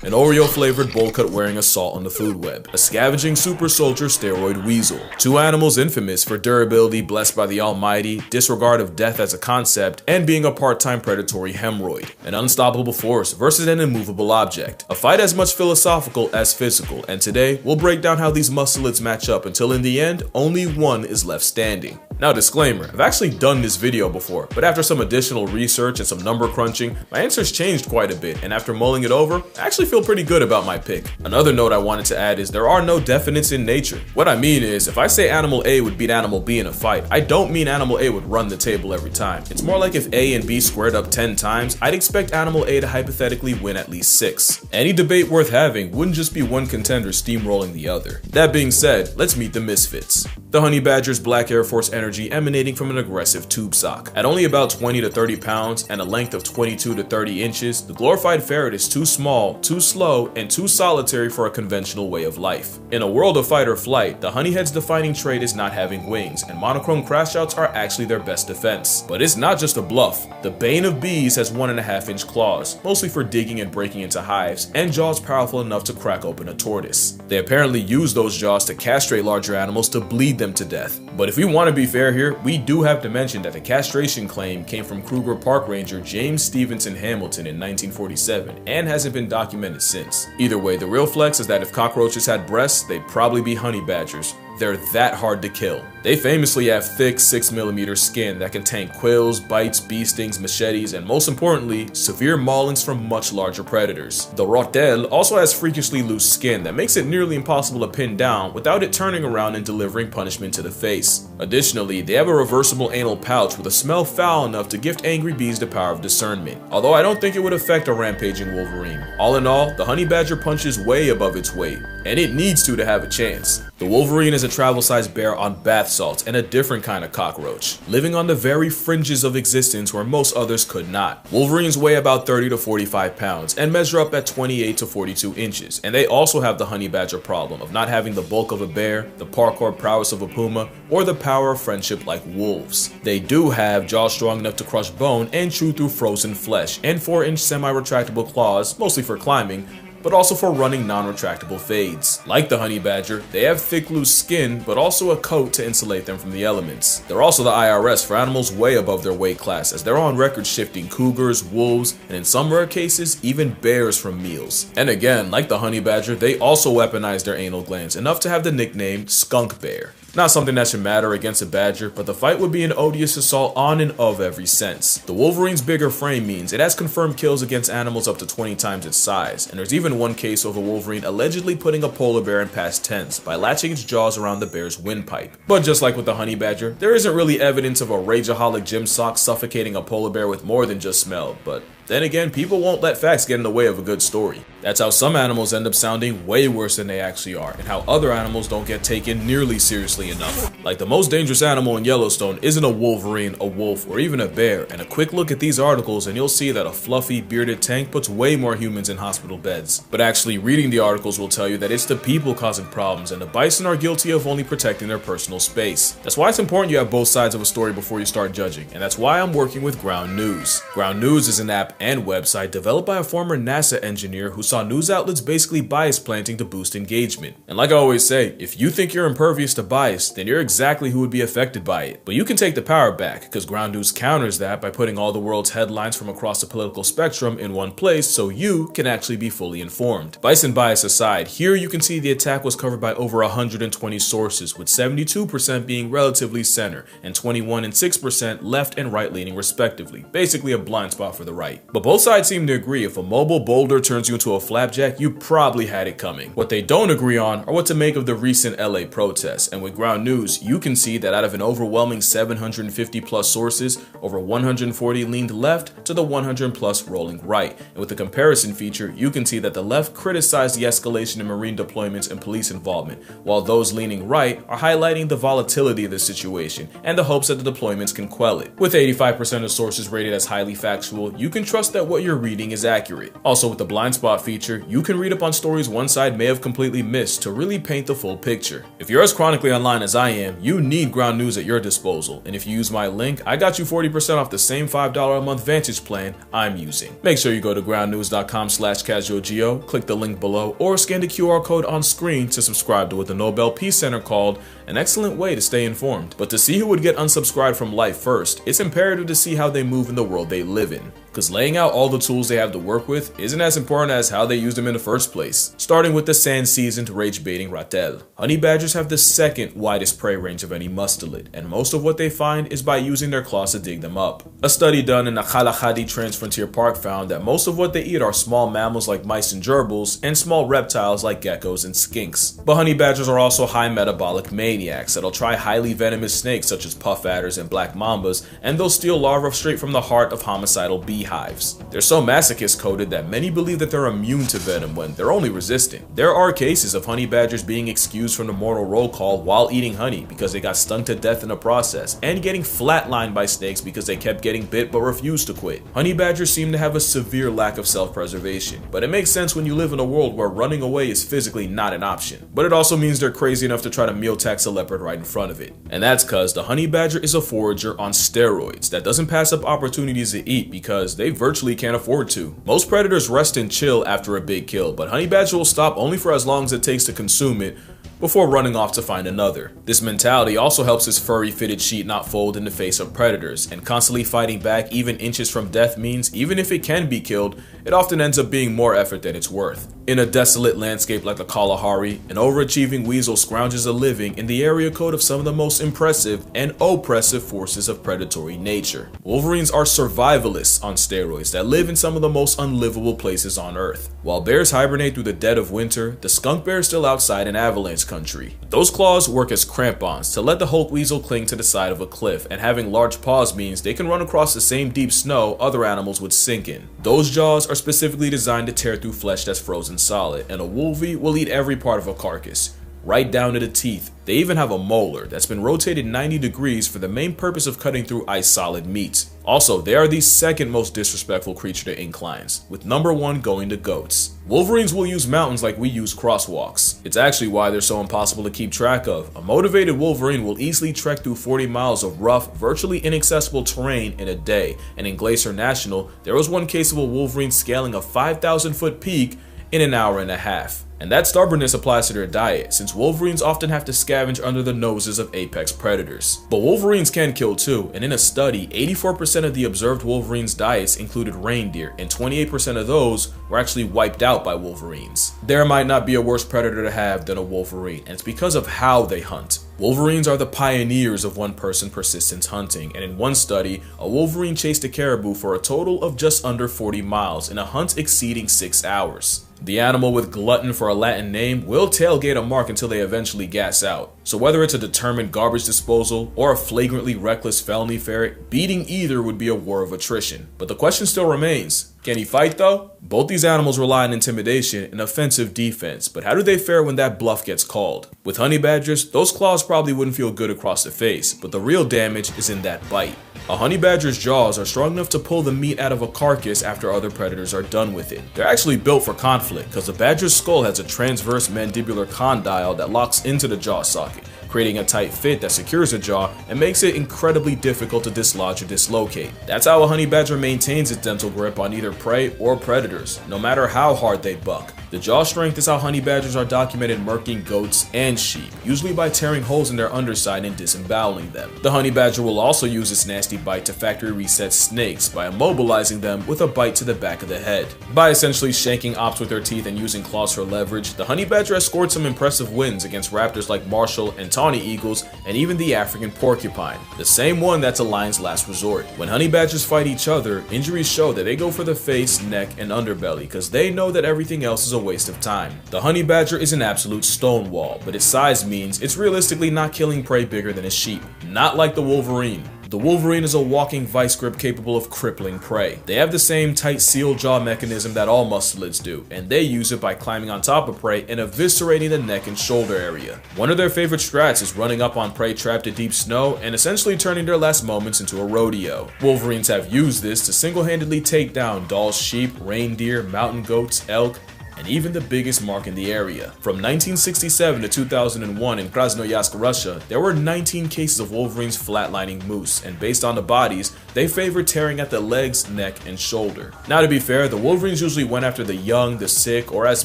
an Oreo-flavored bowl cut wearing assault on the food web, a scavenging super soldier steroid Weasel, two animals infamous for durability blessed by the almighty, disregard of death as a concept, and being a part-time predatory hemorrhoid, an unstoppable force versus an immovable object, a fight as much philosophical as physical, and today we'll break down how these musclets match up until in the end, only one is left standing. Now disclaimer, I've actually done this video before, but after some additional research and some number crunching, my answers changed quite a bit, and after mulling it over, I actually feel pretty good about my pick. Another note I wanted to add is there are no definites in nature. What I mean is, if I say animal A would beat animal B in a fight, I don't mean animal A would run the table every time. It's more like if A and B squared up 10 times, I'd expect animal A to hypothetically win at least 6. Any debate worth having wouldn't just be one contender steamrolling the other. That being said, let's meet the misfits. The honey badger's black Air Force energy emanating from an aggressive tube sock. At only about 20 to 30 pounds and a length of 22 to 30 inches, the glorified ferret is too small, too slow, and too solitary for a conventional way of life. In a world of fight or flight, the honeyhead's defining trait is not having wings, and monochrome crash outs are actually their best defense. But it's not just a bluff. The bane of bees has 1.5-inch claws, mostly for digging and breaking into hives, and jaws powerful enough to crack open a tortoise. They apparently use those jaws to castrate larger animals to bleed them to death. But if we want to be fair here, we do have to mention that the castration claim came from Kruger Park Ranger James Stevenson Hamilton in 1947 and hasn't been documented since. Either way, the real flex is that if cockroaches had breasts, they'd probably be honey badgers. They're that hard to kill. They famously have thick 6mm skin that can tank quills, bites, bee stings, machetes, and most importantly, severe maulings from much larger predators. The rotel also has freakishly loose skin that makes it nearly impossible to pin down without it turning around and delivering punishment to the face. Additionally, they have a reversible anal pouch with a smell foul enough to gift angry bees the power of discernment, although I don't think it would affect a rampaging Wolverine. All in all, the honey badger punches way above its weight, and it needs to have a chance. The Wolverine is a travel-sized bear on bath salts and a different kind of cockroach, living on the very fringes of existence where most others could not. Wolverines weigh about 30 to 45 pounds and measure up at 28 to 42 inches, and they also have the honey badger problem of not having the bulk of a bear, the parkour prowess of a puma, or the power of friendship like wolves. They do have jaws strong enough to crush bone and chew through frozen flesh, and 4-inch semi-retractable claws, mostly for climbing, but also for running non-retractable fades. Like the honey badger, they have thick loose skin, but also a coat to insulate them from the elements. They're also the IRS for animals way above their weight class, as they're on record shifting cougars, wolves, and in some rare cases, even bears from meals. And again, like the honey badger, they also weaponize their anal glands, enough to have the nickname skunk bear. Not something that should matter against a badger, but the fight would be an odious assault on and of every sense. The Wolverine's bigger frame means it has confirmed kills against animals up to 20 times its size, and there's even one case of a Wolverine allegedly putting a polar bear in past tense by latching its jaws around the bear's windpipe. But just like with the honey badger, there isn't really evidence of a rageaholic gym sock suffocating a polar bear with more than just smell, but then again, people won't let facts get in the way of a good story. That's how some animals end up sounding way worse than they actually are, and how other animals don't get taken nearly seriously enough. Like the most dangerous animal in Yellowstone isn't a wolverine, a wolf, or even a bear, and a quick look at these articles and you'll see that a fluffy, bearded tank puts way more humans in hospital beds. But actually reading the articles will tell you that it's the people causing problems, and the bison are guilty of only protecting their personal space. That's why it's important you have both sides of a story before you start judging, and that's why I'm working with Ground News. Ground News is an app and website developed by a former NASA engineer who saw news outlets basically bias planting to boost engagement. And like I always say, if you think you're impervious to bias, then you're exactly who would be affected by it. But you can take the power back, because Ground News counters that by putting all the world's headlines from across the political spectrum in one place so you can actually be fully informed. Bison bias aside, here you can see the attack was covered by over 120 sources, with 72% being relatively center and 21 and 6% left and right leaning respectively, basically a blind spot for the right. But both sides seem to agree if a mobile boulder turns you into a flapjack, you probably had it coming. What they don't agree on are what to make of the recent LA protests, and with Ground News, you can see that out of an overwhelming 750 plus sources, over 140 leaned left to the 100 plus rolling right. And with the comparison feature, you can see that the left criticized the escalation in Marine deployments and police involvement, while those leaning right are highlighting the volatility of the situation and the hopes that the deployments can quell it. With 85% of sources rated as highly factual, you can trust that what you're reading is accurate. Also, with the blind spot feature, you can read up on stories one side may have completely missed to really paint the full picture. If you're as chronically online as I am, you need Ground News at your disposal, and if you use my link, I got you 40% off the same $5 a month Vantage plan I'm using. Make sure you go to groundnews.com/casualgeo, click the link below, or scan the QR code on screen to subscribe to what the Nobel Peace Center called an excellent way to stay informed. But to see who would get unsubscribed from life first, it's imperative to see how they move in the world they live in. Because laying out all the tools they have to work with isn't as important as how they use them in the first place. Starting with the sand-seasoned rage-baiting ratel. Honey badgers have the second widest prey range of any mustelid, and most of what they find is by using their claws to dig them up. A study done in the Khalahadi Transfrontier Park found that most of what they eat are small mammals like mice and gerbils, and small reptiles like geckos and skinks. But honey badgers are also high metabolic maniacs that'll try highly venomous snakes such as puff adders and black mambas, and they'll steal larvae straight from the heart of homicidal beehives. They're so masochist coded that many believe that they're immune to venom when they're only resistant. There are cases of honey badgers being excused from the mortal roll call while eating honey because they got stung to death in the process, and getting flatlined by snakes because they kept getting bit but refused to quit. Honey badgers seem to have a severe lack of self-preservation, but it makes sense when you live in a world where running away is physically not an option. But it also means they're crazy enough to try to meal tax a leopard right in front of it. And that's cause the honey badger is a forager on steroids that doesn't pass up opportunities to eat because they virtually can't afford to. Most predators rest and chill after a big kill, but honey badger will stop only for as long as it takes to consume it before running off to find another. This mentality also helps his furry fitted sheet not fold in the face of predators, and constantly fighting back even inches from death means even if it can be killed, it often ends up being more effort than it's worth. In a desolate landscape like the Kalahari, an overachieving weasel scrounges a living in the area code of some of the most impressive and oppressive forces of predatory nature. Wolverines are survivalists on steroids that live in some of the most unlivable places on Earth. While bears hibernate through the dead of winter, the skunk bear is still outside in avalanche country. Those claws work as crampons to let the Hulk weasel cling to the side of a cliff, and having large paws means they can run across the same deep snow other animals would sink in. Those jaws are specifically designed to tear through flesh that's frozen solid, and a wolvie will eat every part of a carcass, right down to the teeth. They even have a molar that's been rotated 90 degrees for the main purpose of cutting through ice solid meats. Also, they are the second most disrespectful creature to inclines, with number 1 going to goats. Wolverines will use mountains like we use crosswalks. It's actually why they're so impossible to keep track of. A motivated Wolverine will easily trek through 40 miles of rough, virtually inaccessible terrain in a day, and in Glacier National, there was one case of a Wolverine scaling a 5,000-foot peak in an hour and a half. And that stubbornness applies to their diet, since Wolverines often have to scavenge under the noses of apex predators. But Wolverines can kill too, and in a study, 84% of the observed Wolverines' diets included reindeer, and 28% of those were actually wiped out by Wolverines. There might not be a worse predator to have than a Wolverine, and it's because of how they hunt. Wolverines are the pioneers of one-person persistence hunting, and in one study, a Wolverine chased a caribou for a total of just under 40 miles in a hunt exceeding 6 hours. The animal, with glutton for a Latin name, will tailgate a mark until they eventually gas out. So whether it's a determined garbage disposal or a flagrantly reckless felony ferret, beating either would be a war of attrition. But the question still remains, can he fight though? Both these animals rely on intimidation and offensive defense, but how do they fare when that bluff gets called? With honey badgers, those claws probably wouldn't feel good across the face, but the real damage is in that bite. A honey badger's jaws are strong enough to pull the meat out of a carcass after other predators are done with it. They're actually built for conflict, because the badger's skull has a transverse mandibular condyle that locks into the jaw socket, creating a tight fit that secures the jaw and makes it incredibly difficult to dislodge or dislocate. That's how a honey badger maintains its dental grip on either prey or predators, no matter how hard they buck. The jaw strength is how honey badgers are documented murking goats and sheep, usually by tearing holes in their underside and disemboweling them. The honey badger will also use its nasty bite to factory reset snakes by immobilizing them with a bite to the back of the head. By essentially shanking ops with their teeth and using claws for leverage, the honey badger has scored some impressive wins against raptors like Marshall and tawny eagles, and even the African porcupine, the same one that's a lion's last resort. When honey badgers fight each other, injuries show that they go for the face, neck, and underbelly because they know that everything else is a waste of time. The honey badger is an absolute stonewall, but its size means it's realistically not killing prey bigger than a sheep, not like the Wolverine. The Wolverine is a walking vice grip capable of crippling prey. They have the same tight seal jaw mechanism that all mustelids do, and they use it by climbing on top of prey and eviscerating the neck and shoulder area. One of their favorite strats is running up on prey trapped in deep snow and essentially turning their last moments into a rodeo. Wolverines have used this to single-handedly take down Dahl's sheep, reindeer, mountain goats, elk, and even the biggest mark in the area. From 1967 to 2001 in Krasnoyarsk, Russia, there were 19 cases of Wolverines flatlining moose, and based on the bodies, they favored tearing at the legs, neck, and shoulder. Now to be fair, the Wolverines usually went after the young, the sick, or as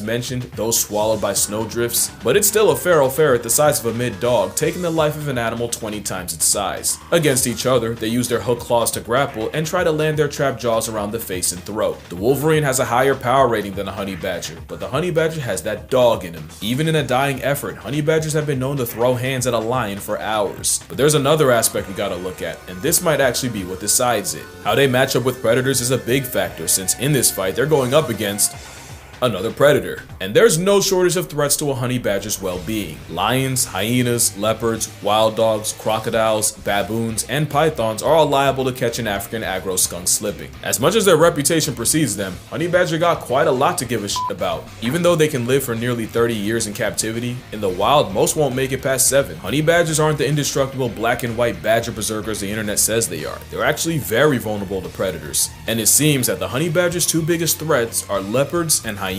mentioned, those swallowed by snowdrifts, but it's still a feral ferret the size of a mid-dog taking the life of an animal 20 times its size. Against each other, they use their hook claws to grapple and try to land their trapped jaws around the face and throat. The Wolverine has a higher power rating than a honey badger, but the honey badger has that dog in him. Even in a dying effort, honey badgers have been known to throw hands at a lion for hours. But there's another aspect we gotta look at, and this might actually be what decides it. How they match up with predators is a big factor, since in this fight they're going up against another predator. And there's no shortage of threats to a honey badger's well-being. Lions, hyenas, leopards, wild dogs, crocodiles, baboons, and pythons are all liable to catch an African aggro skunk slipping. As much as their reputation precedes them, honey badger got quite a lot to give a shit about. Even though they can live for nearly 30 years in captivity, in the wild most won't make it past 7. Honey badgers aren't the indestructible black and white badger berserkers the internet says they are. They're actually very vulnerable to predators. And it seems that the honey badger's two biggest threats are leopards and hyenas.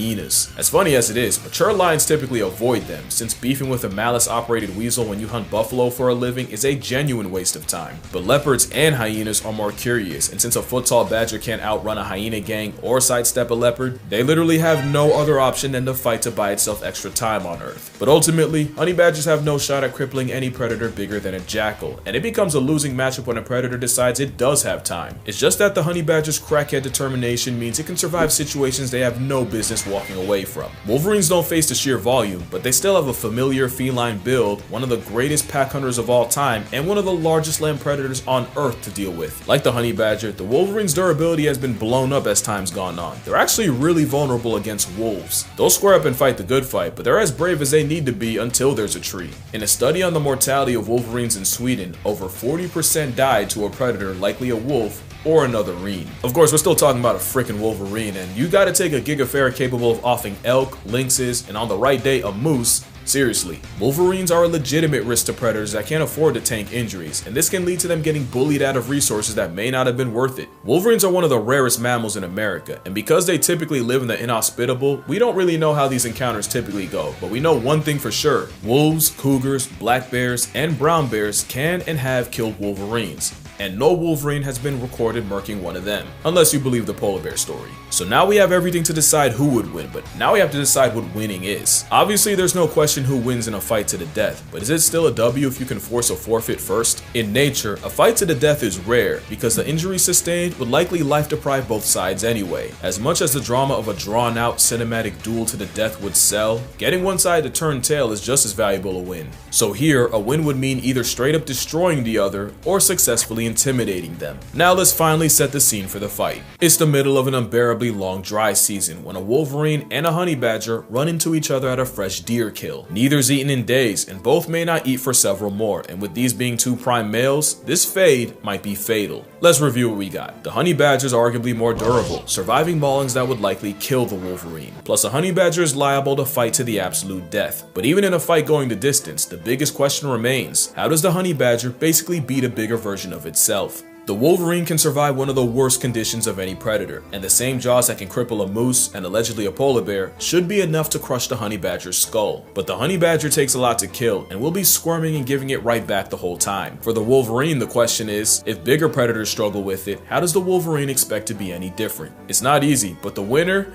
As funny as it is, mature lions typically avoid them, since beefing with a malice-operated weasel when you hunt buffalo for a living is a genuine waste of time. But leopards and hyenas are more curious, and since a foot-tall badger can't outrun a hyena gang or sidestep a leopard, they literally have no other option than to fight to buy itself extra time on Earth. But ultimately, honey badgers have no shot at crippling any predator bigger than a jackal, and it becomes a losing matchup when a predator decides it does have time. It's just that the honey badger's crackhead determination means it can survive situations they have no business walking away from. Wolverines don't face the sheer volume, but they still have a familiar feline build, one of the greatest pack hunters of all time, and one of the largest land predators on Earth to deal with. Like the honey badger, the Wolverine's durability has been blown up as time's gone on. They're actually really vulnerable against wolves. They'll square up and fight the good fight, but they're as brave as they need to be until there's a tree. In a study on the mortality of Wolverines in Sweden, over 40% died to a predator, likely a wolf, or another reen. Of course, we're still talking about a frickin' Wolverine, and you gotta take a gigaferret capable of offing elk, lynxes, and on the right day, a moose. Seriously, Wolverines are a legitimate risk to predators that can't afford to tank injuries, and this can lead to them getting bullied out of resources that may not have been worth it. Wolverines are one of the rarest mammals in America, and because they typically live in the inhospitable, we don't really know how these encounters typically go, but we know one thing for sure: wolves, cougars, black bears, and brown bears can and have killed Wolverines. And no Wolverine has been recorded murking one of them, unless you believe the polar bear story. So now we have everything to decide who would win, but now we have to decide what winning is. Obviously, there's no question who wins in a fight to the death, but is it still a W if you can force a forfeit first? In nature, a fight to the death is rare, because the injury sustained would likely life deprive both sides anyway. As much as the drama of a drawn out cinematic duel to the death would sell, getting one side to turn tail is just as valuable a win. So here, a win would mean either straight up destroying the other, or successfully intimidating them. Now let's finally set the scene for the fight. It's the middle of an unbearably long dry season when a Wolverine and a honey badger run into each other at a fresh deer kill. Neither's eaten in days, and both may not eat for several more, and with these being two prime males, this fade might be fatal. Let's review what we got. The honey badger is arguably more durable, surviving maulings that would likely kill the Wolverine. Plus, a honey badger is liable to fight to the absolute death. But even in a fight going the distance, the biggest question remains: how does the honey badger basically beat a bigger version of itself? The Wolverine can survive one of the worst conditions of any predator, and the same jaws that can cripple a moose and allegedly a polar bear should be enough to crush the honey badger's skull. But the honey badger takes a lot to kill and will be squirming and giving it right back the whole time. For the Wolverine, the question is, if bigger predators struggle with it, how does the Wolverine expect to be any different? It's not easy, but the winner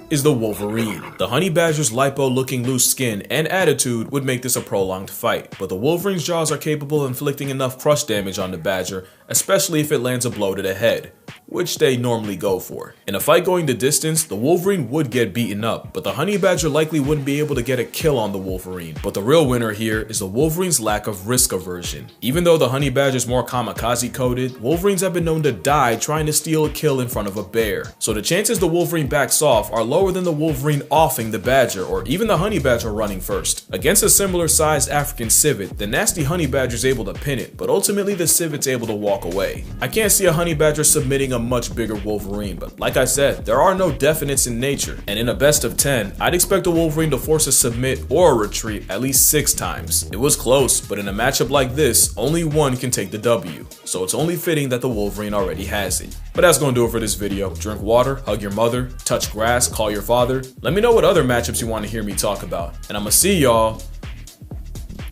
is the Wolverine. The honey badger's lipo-looking loose skin and attitude would make this a prolonged fight, but the Wolverine's jaws are capable of inflicting enough crush damage on the badger, especially if it lands a blow to the head, which they normally go for. In a fight going the distance, the Wolverine would get beaten up, but the honey badger likely wouldn't be able to get a kill on the Wolverine. But the real winner here is the Wolverine's lack of risk aversion. Even though the honey badger is more kamikaze coded, Wolverines have been known to die trying to steal a kill in front of a bear. So the chances the Wolverine backs off are lower than the Wolverine offing the badger, or even the honey badger running first. Against a similar sized African civet, the nasty honey badger is able to pin it, but ultimately the civet's able to walk walk away. I can't see a honey badger submitting a much bigger Wolverine, but like I said, there are no definites in nature, and in a best of 10, I'd expect a Wolverine to force a submit or a retreat at least 6 times. It was close, but in a matchup like this, only one can take the W, so it's only fitting that the Wolverine already has it. But that's gonna do it for this video. Drink water, hug your mother, touch grass, call your father. Let me know what other matchups you want to hear me talk about, and I'm gonna see y'all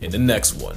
in the next one.